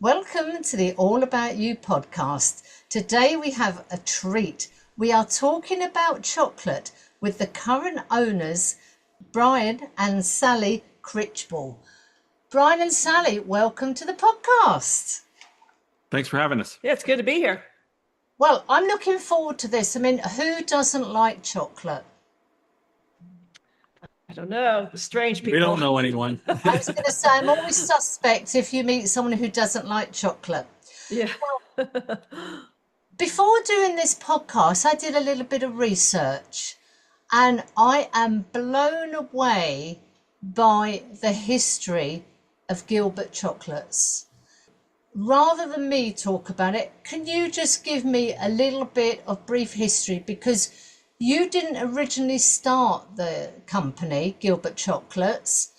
Welcome to the All About You podcast. Today we have a treat. We are talking about chocolate with the current owners, Brian and Sally Critchball. Brian and Sally, welcome to the podcast. Thanks for having us. Yeah, it's good to be here. Well, I'm looking forward to this. I mean, who doesn't like chocolate? I don't know. Strange people. We don't know anyone. I was going to say, I'm always suspect if you meet someone who doesn't like chocolate. Yeah. Before doing this podcast, I did a little bit of research and I am blown away by the history of Gilbert chocolates. Rather than me talk about it, can you just give me a little bit of brief history? Because you didn't originally start the company, Gilbert Chocolates.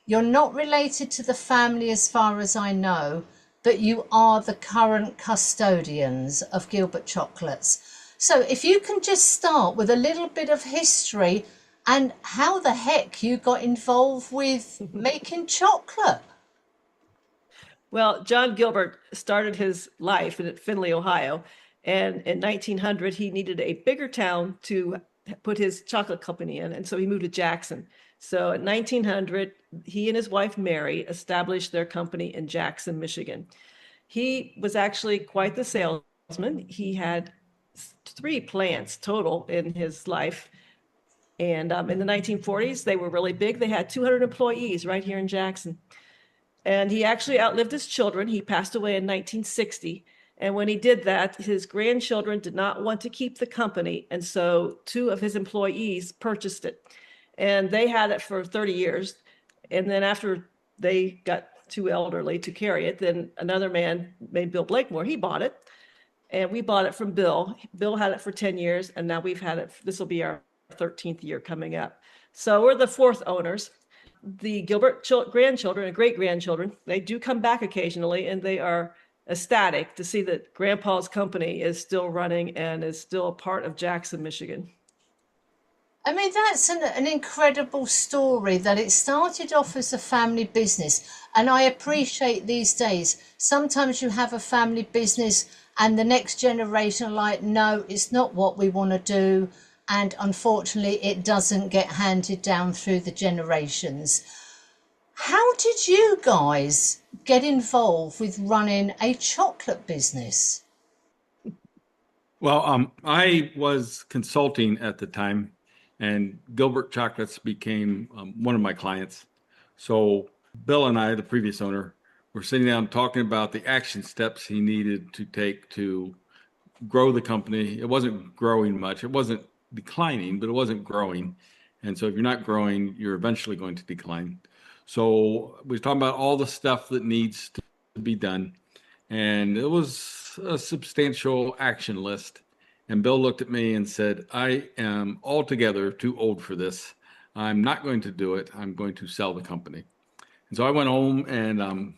You're not related to the family as far as I know, but you are the current custodians of Gilbert Chocolates. So if you can just start with a little bit of history and how the heck you got involved with making chocolate. Well, John Gilbert started his life in Findlay, Ohio. And in 1900, he needed a bigger town to put his chocolate company in. And so he moved to Jackson. So in 1900, he and his wife, Mary, established their company in Jackson, Michigan. He was actually quite the salesman. He had 3 plants total in his life. And in the 1940s, they were really big. They had 200 employees right here in Jackson. And he actually outlived his children. He passed away in 1960. And when he did that, his grandchildren did not want to keep the company. And so 2 of his employees purchased it. And they had it for 30 years. And then after they got too elderly to carry it, then another man named Bill Blakemore, he bought it. And we bought it from Bill. Bill had it for 10 years. And now we've had it. This will be our 13th year coming up. So we're the 4th owners. The Gilbert grandchildren and great-grandchildren, they do come back occasionally, and they are ecstatic to see that Grandpa's company is still running and is still a part of Jackson, Michigan. I mean, that's an incredible story that it started off as a family business. And I appreciate these days, sometimes you have a family business and the next generation are like, no, it's not what we want to do. And unfortunately, it doesn't get handed down through the generations. How did you guys get involved with running a chocolate business? Well, I was consulting at the time, and Gilbert Chocolates became one of my clients. So Bill and I, the previous owner, were sitting down talking about the action steps he needed to take to grow the company. It wasn't growing much. It wasn't declining, but it wasn't growing. And so if you're not growing, you're eventually going to decline. So we were talking about all the stuff that needs to be done. And it was a substantial action list. And Bill looked at me and said, I am altogether too old for this. I'm not going to do it. I'm going to sell the company. And so I went home and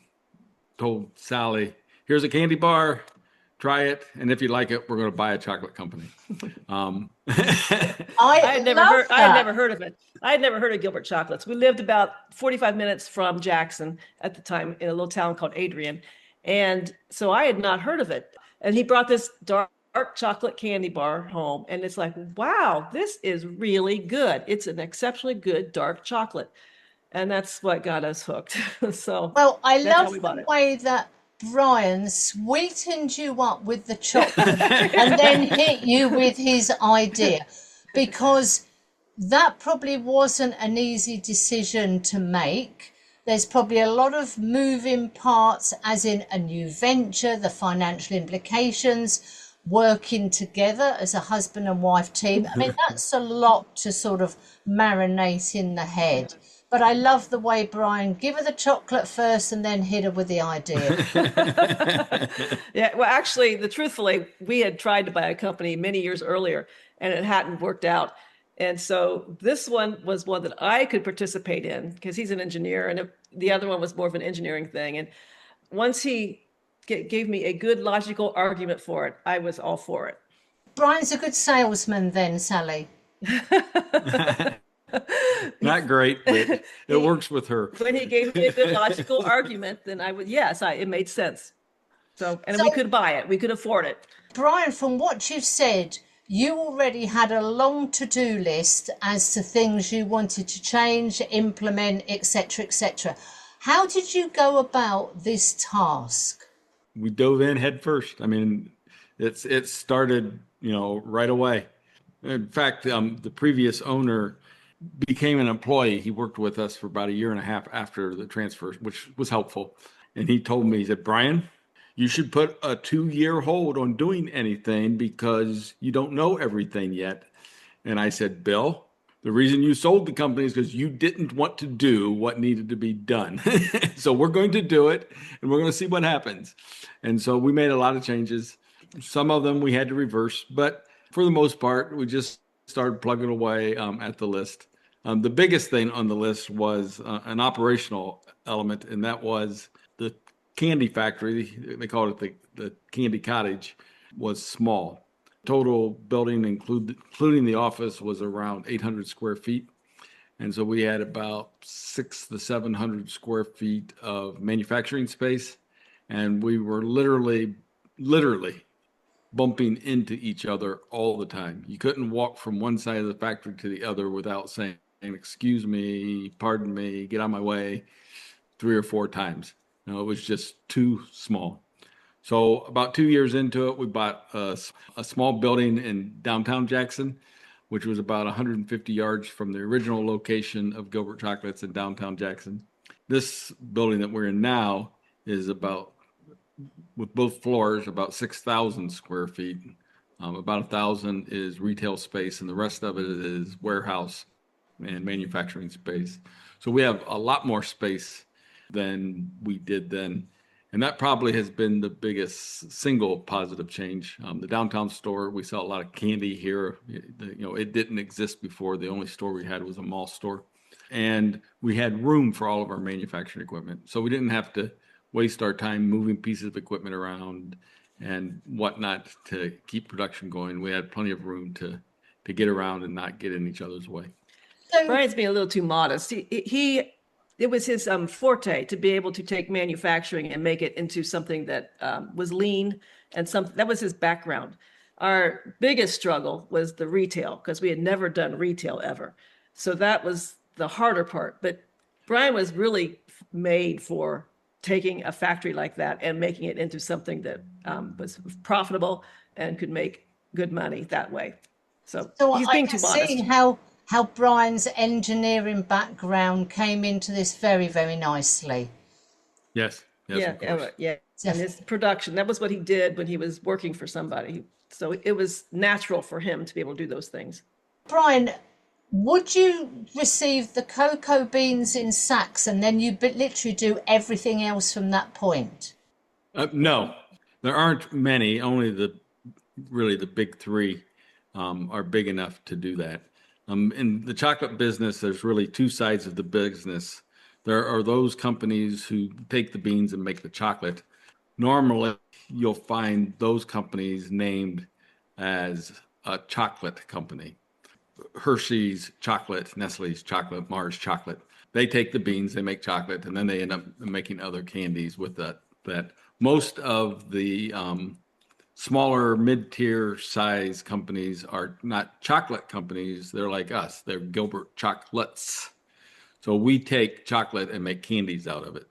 told Sally, here's a candy bar. Try it, and if you like it, we're going to buy a chocolate company. I had never heard of it. I had never heard of Gilbert Chocolates. We lived about 45 minutes from Jackson at the time in a little town called Adrian. And so I had not heard of it. And he brought this dark chocolate candy bar home. And it's like, wow, this is really good. It's an exceptionally good dark chocolate. And that's what got us hooked. So well, I love the way that Brian sweetened you up with the chocolate and then hit you with his idea, because that probably wasn't an easy decision to make. There's probably a lot of moving parts, as in a new venture, the financial implications, working together as a husband and wife team. I mean, that's a lot to sort of marinate in the head. But I love the way, Brian, give her the chocolate first and then hit her with the idea. Yeah, well, actually, truthfully, we had tried to buy a company many years earlier, and it hadn't worked out. And so this one was one that I could participate in because he's an engineer, and the other one was more of an engineering thing. And once he gave me a good logical argument for it, I was all for it. Brian's a good salesman then, Sally. Not great, but it works with her. When he gave me a good logical argument, then I would, yes, it made sense. And So, we could buy it. We could afford it. Brian, from what you've said, you already had a long to-do list as to things you wanted to change, implement, etc., etc. How did you go about this task? We dove in head first. I mean, it started, right away. In fact, the previous owner became an employee. He worked with us for about a year and a half after the transfer, which was helpful. And he told me, he said, Brian, you should put a 2-year hold on doing anything because you don't know everything yet. And I said, Bill, the reason you sold the company is because you didn't want to do what needed to be done. So we're going to do it and we're going to see what happens. And so we made a lot of changes. Some of them we had to reverse, but for the most part, we just started plugging away at the list. The biggest thing on the list was an operational element, and that was the candy factory. They called it the candy cottage, was small. Total building, including the office, was around 800 square feet. And so we had about 600 to 700 square feet of manufacturing space. And we were literally bumping into each other all the time. You couldn't walk from one side of the factory to the other without saying, excuse me, pardon me, get out of my way, 3 or 4 times. It was just too small. So about 2 years into it, we bought a small building in downtown Jackson, which was about 150 yards from the original location of Gilbert Chocolates in downtown Jackson. This building that we're in now is about, with both floors, about 6,000 square feet. About 1,000 is retail space, and the rest of it is warehouse and manufacturing space. So we have a lot more space than we did then. And that probably has been the biggest single positive change. The downtown store, we sell a lot of candy here. It didn't exist before. The only store we had was a mall store. And we had room for all of our manufacturing equipment. So we didn't have to waste our time moving pieces of equipment around and whatnot to keep production going. We had plenty of room to get around and not get in each other's way. Brian's being a little too modest. It was his forte to be able to take manufacturing and make it into something that was lean, and that was his background. Our biggest struggle was the retail, because we had never done retail ever. So that was the harder part. But Brian was really made for taking a factory like that and making it into something that was profitable and could make good money that way. So he's being too modest. See how Brian's engineering background came into this very, very nicely. Yes. Yeah. And his production, that was what he did when he was working for somebody. So it was natural for him to be able to do those things. Brian, would you receive the cocoa beans in sacks and then you literally do everything else from that point? No, there aren't many. Only the big 3 are big enough to do that. In the chocolate business, there's really 2 sides of the business. There are those companies who take the beans and make the chocolate. Normally, you'll find those companies named as a chocolate company. Hershey's chocolate, Nestle's chocolate, Mars chocolate. They take the beans, they make chocolate, and then they end up making other candies with that. Most of the smaller mid-tier size companies are not chocolate companies. They're like us. They're Gilbert Chocolates. So we take chocolate and make candies out of it.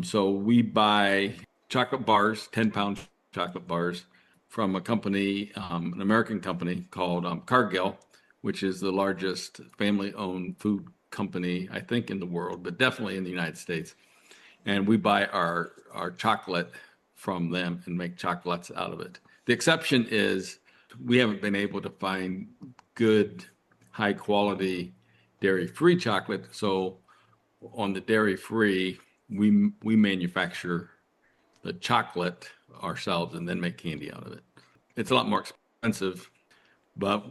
So we buy chocolate bars, 10-pound chocolate bars from a company, an American company called Cargill, which is the largest family-owned food company, I think, in the world, but definitely in the United States. And we buy our chocolate from them and make chocolates out of it. The exception is we haven't been able to find good, high quality dairy-free chocolate. So on the dairy-free, we manufacture the chocolate ourselves and then make candy out of it. It's a lot more expensive, but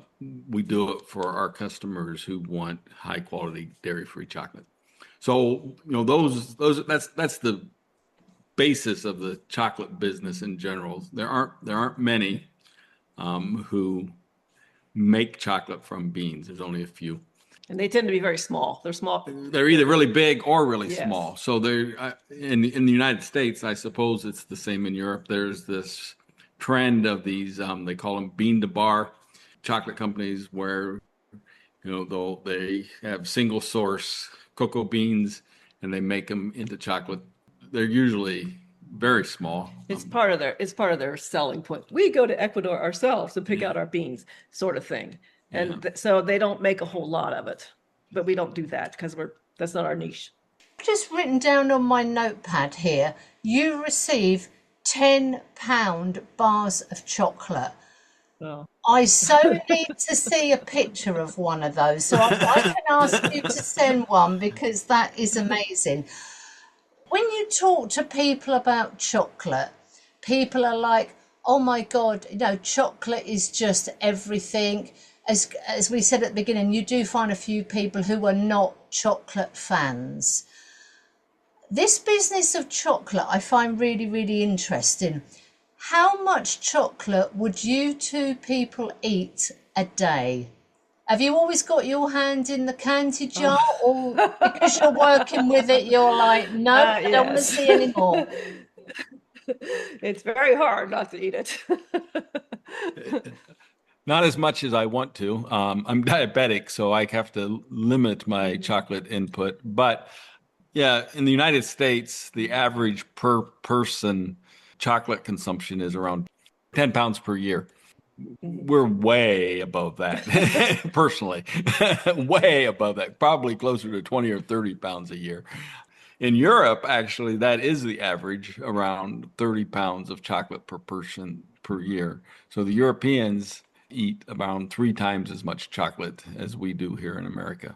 we do it for our customers who want high quality dairy-free chocolate. So, that's the basis of the chocolate business in general. There aren't many who make chocolate from beans. There's only a few. And they tend to be very small. They're small. They're either really big or really Yes. small. So they're in the United States, I suppose it's the same in Europe. There's this trend of these, they call them bean to bar chocolate companies where, they have single source cocoa beans and they make them into chocolate. They're usually very small. It's part of their selling point. We go to Ecuador ourselves and pick out our beans, sort of thing. And so they don't make a whole lot of it, but we don't do that because that's not our niche. Just written down on my notepad here, you receive £10 bars of chocolate. Oh. I so need to see a picture of one of those. So I can ask you to send one because that is amazing. When you talk to people about chocolate, people are like, oh my God, chocolate is just everything. As we said at the beginning, you do find a few people who are not chocolate fans. This business of chocolate I find really, really interesting. How much chocolate would you two people eat a day? Have you always got your hand in the candy jar, or because you're working with it, you're like, no, I don't want to see any more? It's very hard not to eat it. Not as much as I want to. I'm diabetic, so I have to limit my chocolate input. But yeah, in the United States, the average per person chocolate consumption is around 10 pounds per year. We're way above that, personally, way above that, probably closer to 20 or 30 pounds a year. In Europe, actually, that is the average, around 30 pounds of chocolate per person per year. So the Europeans eat around 3 times as much chocolate as we do here in America.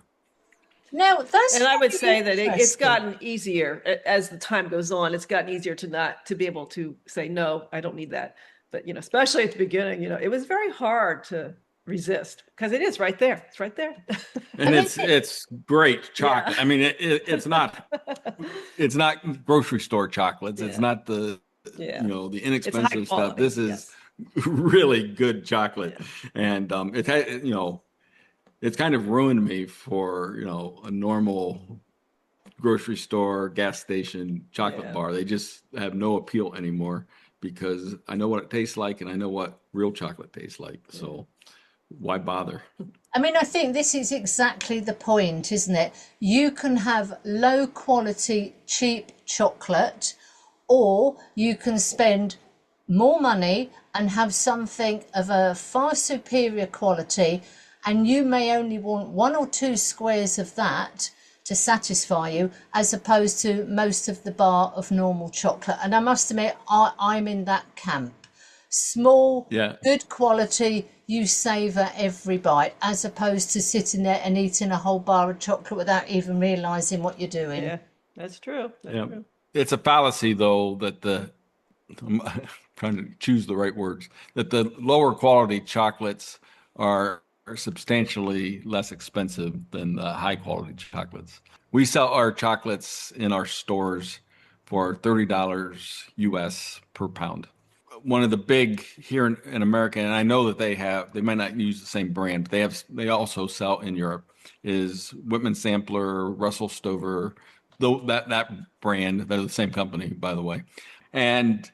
Now, and I would say that it's gotten easier as the time goes on. It's gotten easier to be able to say, no, I don't need that. But, especially at the beginning, it was very hard to resist because it is right there. It's right there. And it's great chocolate. Yeah. I mean, it's not grocery store chocolates. Yeah. It's not the inexpensive stuff. This is really good chocolate. Yeah. And it's kind of ruined me for, a normal grocery store, gas station chocolate bar. They just have no appeal anymore because I know what it tastes like and I know what real chocolate tastes like. So why bother? I mean, I think this is exactly the point, isn't it? You can have low quality, cheap chocolate, or you can spend more money and have something of a far superior quality, and you may only want 1 or 2 squares of that to satisfy you, as opposed to most of the bar of normal chocolate. And I must admit, I'm in that camp. Small, good quality, you savor every bite, as opposed to sitting there and eating a whole bar of chocolate without even realizing what you're doing. Yeah, that's true. That's true. It's a fallacy, though, that I'm trying to choose the right words, that the lower quality chocolates are substantially less expensive than the high quality chocolates. We sell our chocolates in our stores for $30 US per pound. One of the big here in America, and I know that they might not use the same brand, they also sell in Europe, is Whitman Sampler, Russell Stover, that brand. They're the same company, by the way. And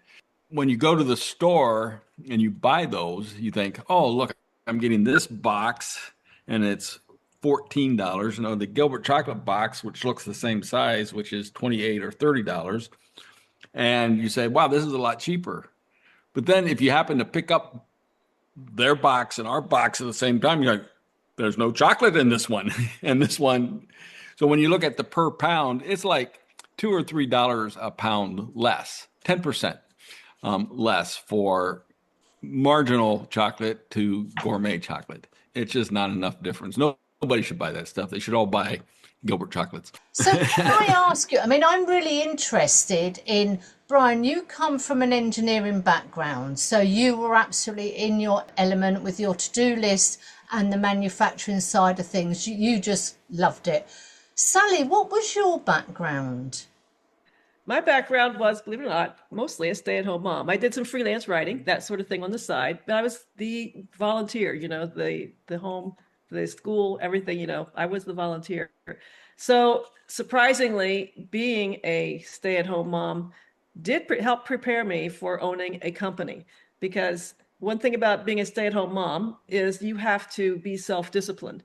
when you go to the store and you buy those, you think, oh, look, I'm getting this box and it's $14. The Gilbert chocolate box, which looks the same size, which is $28 or $30. And you say, wow, this is a lot cheaper. But then if you happen to pick up their box and our box at the same time, you're like, there's no chocolate in this one and this one. So when you look at the per pound, it's like $2 or $3 a pound less, 10% less for marginal chocolate to gourmet chocolate. It's just not enough difference. Nobody should buy that stuff. They should all buy Gilbert chocolates. So can I ask you, I'm really interested in, Brian, you come from an engineering background, so you were absolutely in your element with your to-do list and the manufacturing side of things. You just loved it. Sally, what was your background? My background was, believe it or not, mostly a stay-at-home mom. I did some freelance writing, that sort of thing on the side, but I was the volunteer, the home the school, everything, I was the volunteer. So surprisingly, being a stay-at-home mom did help prepare me for owning a company, because one thing about being a stay-at-home mom is you have to be self-disciplined.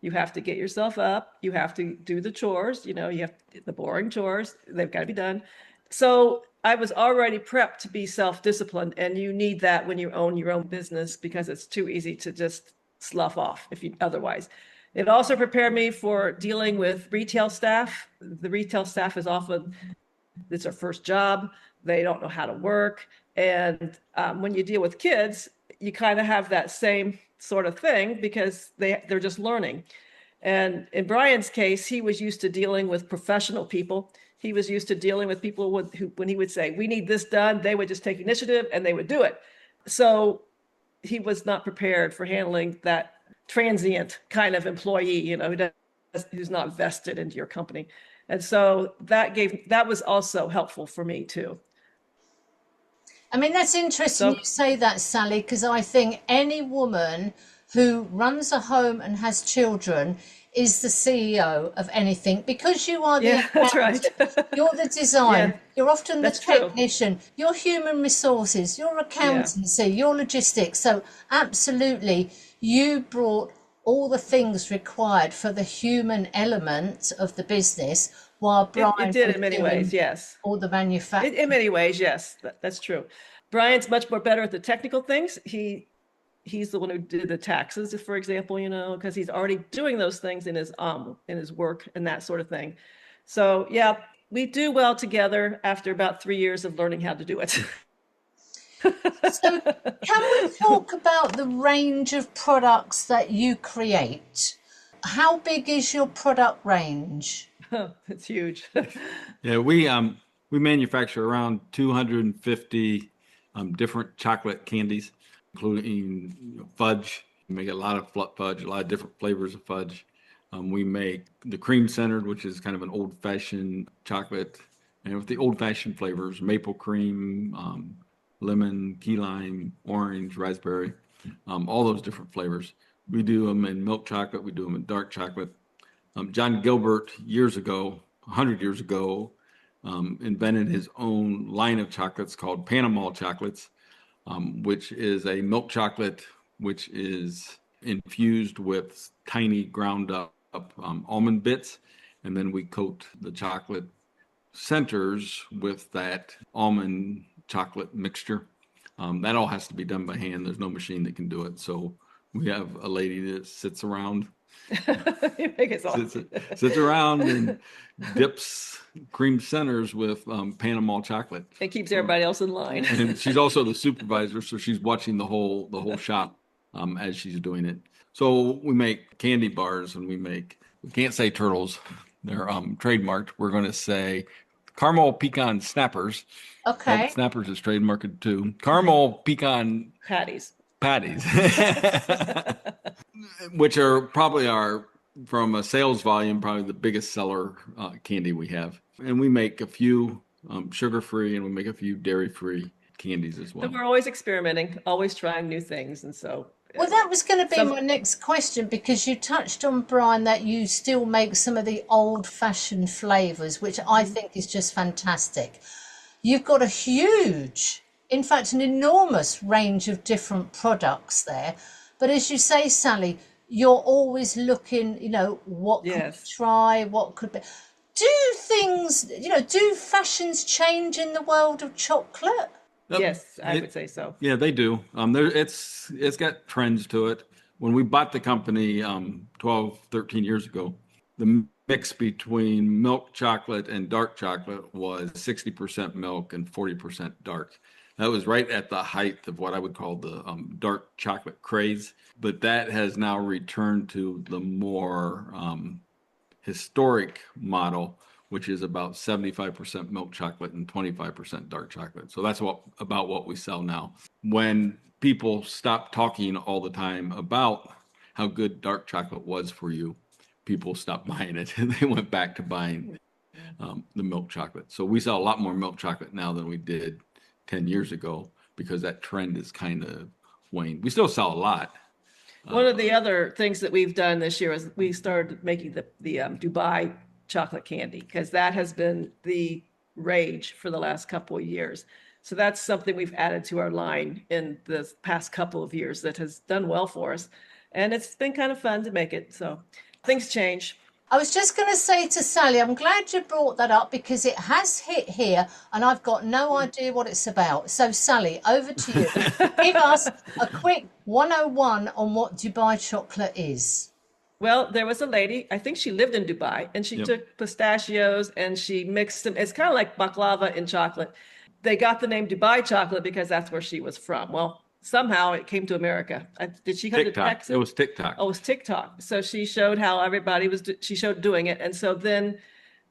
You have to get yourself up. You have to do the chores. You have the boring chores. They've got to be done. So I was already prepped to be self-disciplined, and you need that when you own your own business, because it's too easy to just slough off if you otherwise. It also prepared me for dealing with retail staff. The retail staff is often, it's their first job. They don't know how to work. And when you deal with kids, you kind of have that same sort of thing, because they're just learning. And in Brian's case, he was used to dealing with professional people. He was used to dealing with people who, when he would say, we need this done, they would just take initiative and they would do it. So he was not prepared for handling that transient kind of employee, who's not vested into your company. And so that was also helpful for me too. I mean, that's interesting you say that, Sally, because I think any woman who runs a home and has children is the CEO of anything, because you are the that's right. You're the design, you're often the technician, true. you're human resources, your accountancy, your logistics. So absolutely, you brought all the things required for the human element of the business, while Brian it did in many ways, yes. All the manufacturing. In many ways, yes, that's true. Brian's much more better at the technical things. He's the one who did the taxes, for example, because he's already doing those things in his work and that sort of thing. So yeah, we do well together after about 3 years of learning how to do it. So can we talk about the range of products that you create? How big is your product range? It's huge. Yeah, we manufacture around 250 different chocolate candies, including fudge. We make a lot of fudge, a lot of different flavors of fudge. We make the cream centered, which is kind of an old-fashioned chocolate, and with the old-fashioned flavors: maple cream, lemon, key lime, orange, raspberry, all those different flavors. We do them in milk chocolate. We do them in dark chocolate. John Gilbert, 100 years ago, invented his own line of chocolates called Panama chocolates, which is a milk chocolate which is infused with tiny ground up almond bits, and then we coat the chocolate centers with that almond chocolate mixture. That all has to be done by hand. There's no machine that can do it. So we have a lady that sits around sits around and dips cream centers with Panama chocolate. It keeps everybody else in line. And she's also the supervisor, so she's watching the whole shop as she's doing it. So we make candy bars, and we can't say turtles. They're trademarked. We're going to say caramel pecan snappers. Okay. Snappers is trademarked too. Caramel pecan patties. Which are probably from a sales volume, probably the biggest seller candy we have. And we make a few sugar-free, and we make a few dairy-free candies as well. So we're always experimenting, always trying new things. And so well, that was going to be my next question, because you touched on, Brian, that you still make some of the old-fashioned flavors, which I think is just fantastic. You've got a huge, in fact, an enormous range of different products there. But as you say, Sally, you're always looking, what could we try, what could be. Do fashions change in the world of chocolate? Yes, I would say so. Yeah, they do. It's got trends to it. When we bought the company 12, 13 years ago, the mix between milk chocolate and dark chocolate was 60% milk and 40% dark. That was right at the height of what I would call the dark chocolate craze. But that has now returned to the more historic model, which is about 75% milk chocolate and 25% dark chocolate. So that's about what we sell now. When people stopped talking all the time about how good dark chocolate was for you, people stopped buying it, and they went back to buying the milk chocolate. So we sell a lot more milk chocolate now than we did 10 years ago, because that trend is kind of waned. We still sell a lot, One of the other things that we've done this year is we started making the Dubai chocolate candy, because that has been the rage for the last couple of years. So that's something we've added to our line in the past couple of years that has done well for us. And it's been kind of fun to make it. So things change. I was just going to say to Sally, I'm glad you brought that up because it has hit here and I've got no idea what it's about. So, Sally, over to you. Give us a quick 101 on what Dubai chocolate is. Well, there was a lady, I think she lived in Dubai, and she took pistachios and she mixed them. It's kind of like baklava in chocolate. They got the name Dubai chocolate because that's where she was from. Well, somehow it came to America. Did she come to Texas? It was TikTok. Oh, it was TikTok. So she showed how everybody she showed doing it. And so then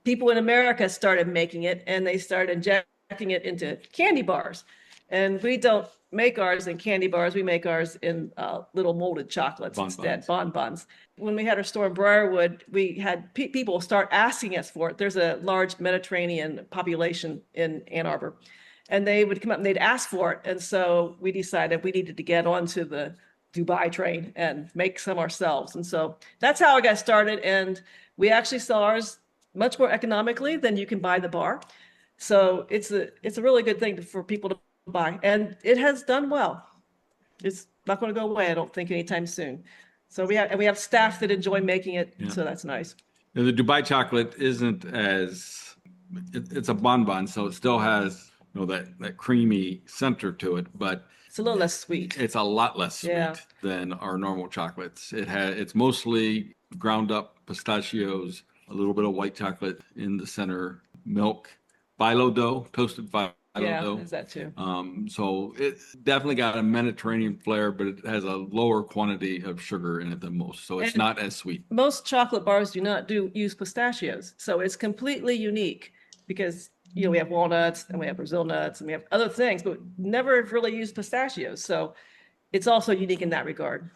people in America started making it, and they started injecting it into candy bars. And we don't make ours in candy bars. We make ours in little molded chocolates instead, bonbons. When we had our store in Briarwood, we had people start asking us for it. There's a large Mediterranean population in Ann Arbor. And they would come up and they'd ask for it. And so we decided we needed to get onto the Dubai train and make some ourselves. And so that's how I got started. And we actually sell ours much more economically than you can buy the bar. So it's a really good thing for people to buy. And it has done well. It's not going to go away, I don't think, anytime soon. So we have staff that enjoy making it. Yeah. So that's nice. The Dubai chocolate isn't it's a bonbon, so it still has that creamy center to it, but it's a little less sweet. It's a lot less sweet than our normal chocolates. It's mostly ground up pistachios, a little bit of white chocolate in the center, milk, phyllo dough, toasted phyllo dough. Yeah, is that too? So it's definitely got a Mediterranean flair, but it has a lower quantity of sugar in it than most, so it's not as sweet. Most chocolate bars do not use pistachios, so it's completely unique because we have walnuts and we have Brazil nuts and we have other things, but never have really used pistachios. So it's also unique in that regard.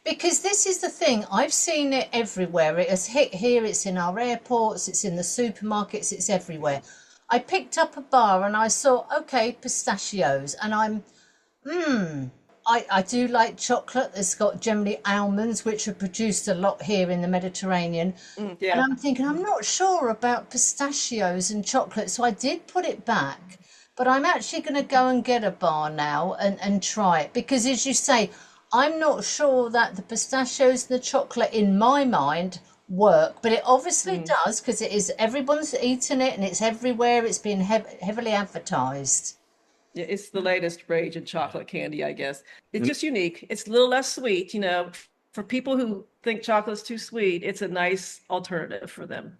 Because this is the thing, I've seen it everywhere. It has hit here, it's in our airports, it's in the supermarkets, it's everywhere. I picked up a bar and I saw, okay, pistachios, and I do like chocolate. It's got generally almonds, which are produced a lot here in the Mediterranean. And I'm thinking, I'm not sure about pistachios and chocolate. So I did put it back. But I'm actually going to go and get a bar now and try it. Because as you say, I'm not sure that the pistachios and the chocolate in my mind work. But it obviously does, because it is, everyone's eating it and it's everywhere. It's been heavily advertised. Yeah, it's the latest rage in chocolate candy, I guess. It's just unique. It's a little less sweet, For people who think chocolate's too sweet, it's a nice alternative for them.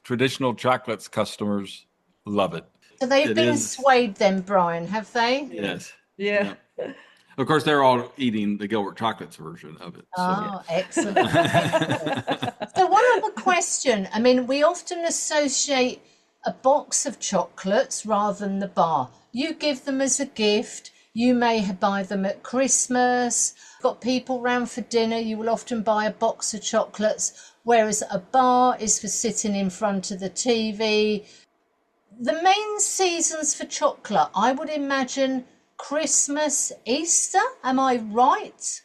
Traditional chocolates customers love it. So they've been swayed then, Brian, have they? Yes. Yeah. Of course, they're all eating the Gilbert Chocolates version of it. Excellent. So one other question. I mean, we often associate a box of chocolates rather than the bar. You give them as a gift. You may buy them at Christmas. Got people round for dinner. You will often buy a box of chocolates, whereas a bar is for sitting in front of the TV. The main seasons for chocolate, I would imagine Christmas, Easter. Am I right?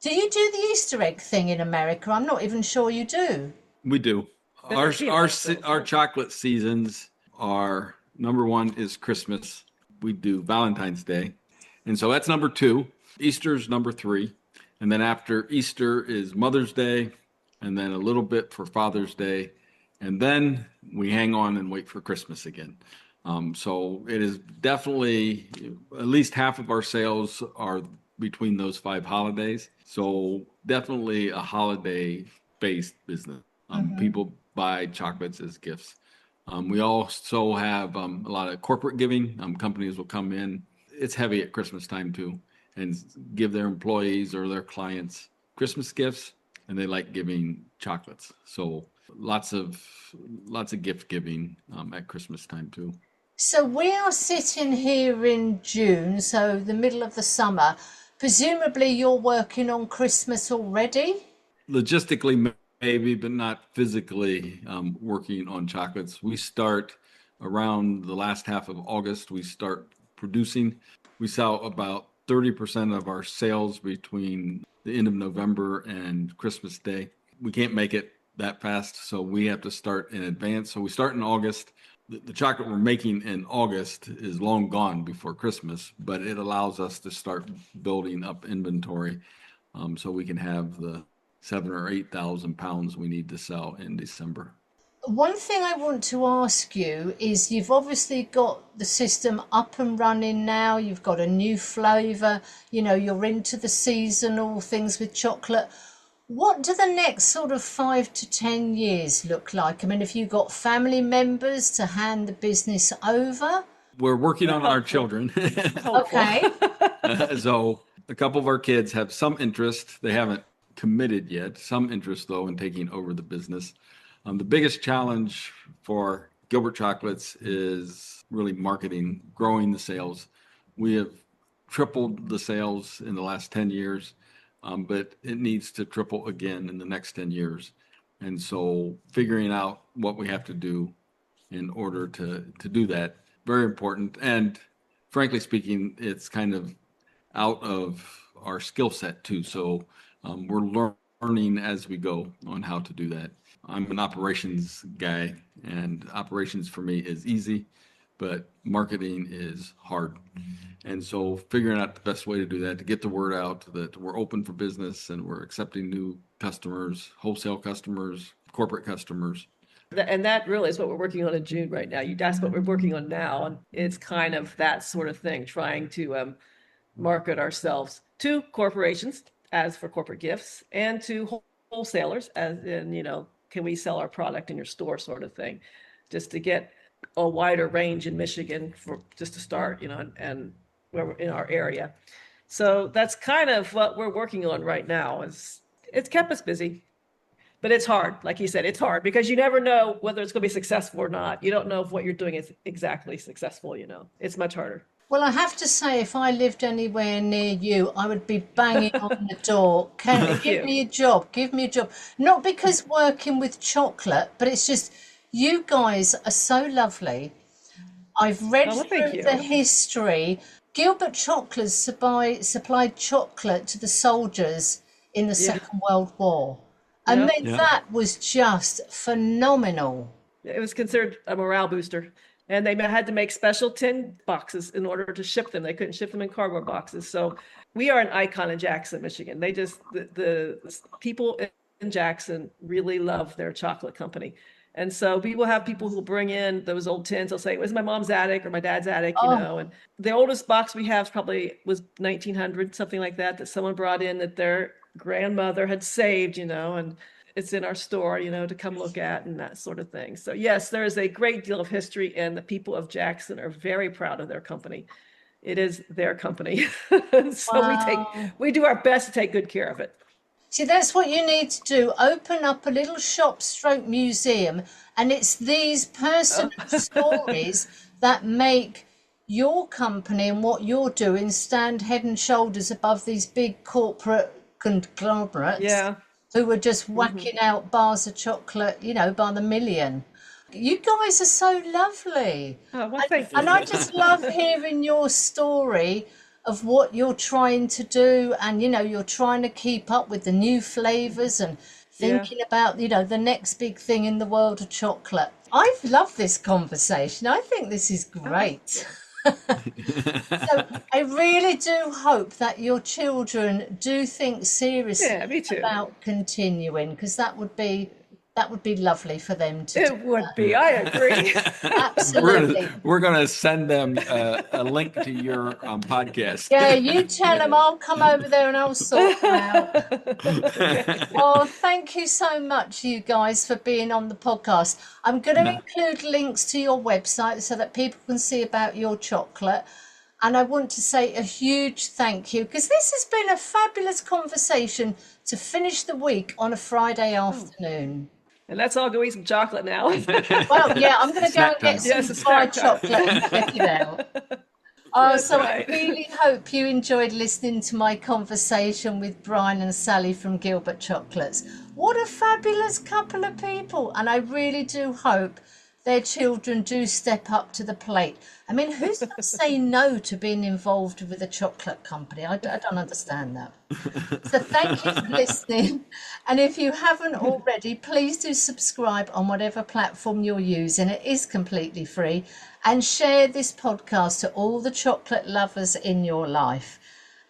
Do you do the Easter egg thing in America? I'm not even sure you do. We do. Our chocolate seasons are, number one is Christmas. We do Valentine's Day. And so that's number 2. Easter's number 3. And then after Easter is Mother's Day, and then a little bit for Father's Day. And then we hang on and wait for Christmas again. So it is definitely, at least half of our sales are between those 5 holidays. So definitely a holiday-based business. People buy chocolates as gifts. We also have a lot of corporate giving. Companies will come in. It's heavy at Christmas time too, and give their employees or their clients Christmas gifts, and they like giving chocolates. So lots of gift giving at Christmas time too. So we are sitting here in June, so the middle of the summer. Presumably you're working on Christmas already? Logistically, maybe, but not physically working on chocolates. We start around the last half of August. We start producing. We sell about 30% of our sales between the end of November and Christmas Day. We can't make it that fast, so we have to start in advance. So we start in August. The chocolate we're making in August is long gone before Christmas, but it allows us to start building up inventory so we can have the 7,000 or 8,000 pounds we need to sell in December. One thing I want to ask you is you've obviously got the system up and running now. You've got a new flavour, you're into the seasonal things with chocolate. What do the next sort of 5 to 10 years look like? I mean, have you got family members to hand the business over? We're working on our children. Okay. So a couple of our kids have some interest. They haven't committed yet. Some interest, though, in taking over the business. The biggest challenge for Gilbert Chocolates is really marketing, growing the sales. We have tripled the sales in the last 10 years, but it needs to triple again in the next 10 years. And so figuring out what we have to do in order to do that, very important. And frankly speaking, it's kind of out of our skill set too. So we're learning as we go on how to do that. I'm an operations guy, and operations for me is easy, but marketing is hard. And so figuring out the best way to do that, to get the word out that we're open for business and we're accepting new customers, wholesale customers, corporate customers. And that really is what we're working on in June right now. That's what we're working on now. And it's kind of that sort of thing, trying to market ourselves to corporations as for corporate gifts and to wholesalers as in, can we sell our product in your store sort of thing, just to get a wider range in Michigan for just to start, and where we're in our area. So that's kind of what we're working on right now. It's kept us busy, but it's hard. Like you said, it's hard because you never know whether it's going to be successful or not. You don't know if what you're doing is exactly successful, It's much harder. Well, I have to say, if I lived anywhere near you, I would be banging on the door. Give me a job. Give me a job. Not because working with chocolate, but it's just you guys are so lovely. I've read through the history. Gilbert Chocolates supplied chocolate to the soldiers in the Second World War. I mean, that was just phenomenal. It was considered a morale booster. And they had to make special tin boxes in order to ship them. They couldn't ship them in cardboard boxes. So we are an icon in Jackson, Michigan. They just, the people in Jackson really love their chocolate company. And so we will have people who bring in those old tins. They'll say, it was my mom's attic or my dad's attic, and the oldest box we have probably was 1900, something like that someone brought in that their grandmother had saved, and it's in our store, to come look at and that sort of thing. So yes, there is a great deal of history, and the people of Jackson are very proud of their company. It is their company. So we do our best to take good care of it. See, that's what you need to do. Open up a little shop/museum, and it's these personal stories that make your company and what you're doing stand head and shoulders above these big corporate conglomerates who are just whacking out bars of chocolate, by the million. You guys are so lovely. Oh, well, thank you. And I just love hearing your story of what you're trying to do, and you're trying to keep up with the new flavors and thinking about the next big thing in the world of chocolate. I've loved this conversation. I think this is great. So I really do hope that your children do think seriously about continuing, because that would be lovely for them to It would be. I agree. Absolutely. We're going to send them a link to your podcast. Yeah, you tell them I'll come over there and I'll sort them out. Well, thank you so much, you guys, for being on the podcast. I'm going to include links to your website so that people can see about your chocolate. And I want to say a huge thank you, because this has been a fabulous conversation to finish the week on a Friday afternoon. And let's all go eat some chocolate now. Well, yeah, I'm going to go and get some fried chocolate and check it out. I really hope you enjoyed listening to my conversation with Brian and Sally from Gilbert Chocolates. What a fabulous couple of people. And I really do hope their children do step up to the plate. I mean, who's going to say no to being involved with a chocolate company? I don't understand that. So thank you for listening. And if you haven't already, please do subscribe on whatever platform you're using. It is completely free. And share this podcast to all the chocolate lovers in your life.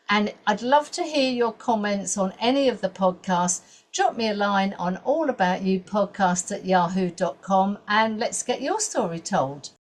And I'd love to hear your comments on any of the podcasts. Drop me a line on allaboutyoupodcast@yahoo.com and let's get your story told.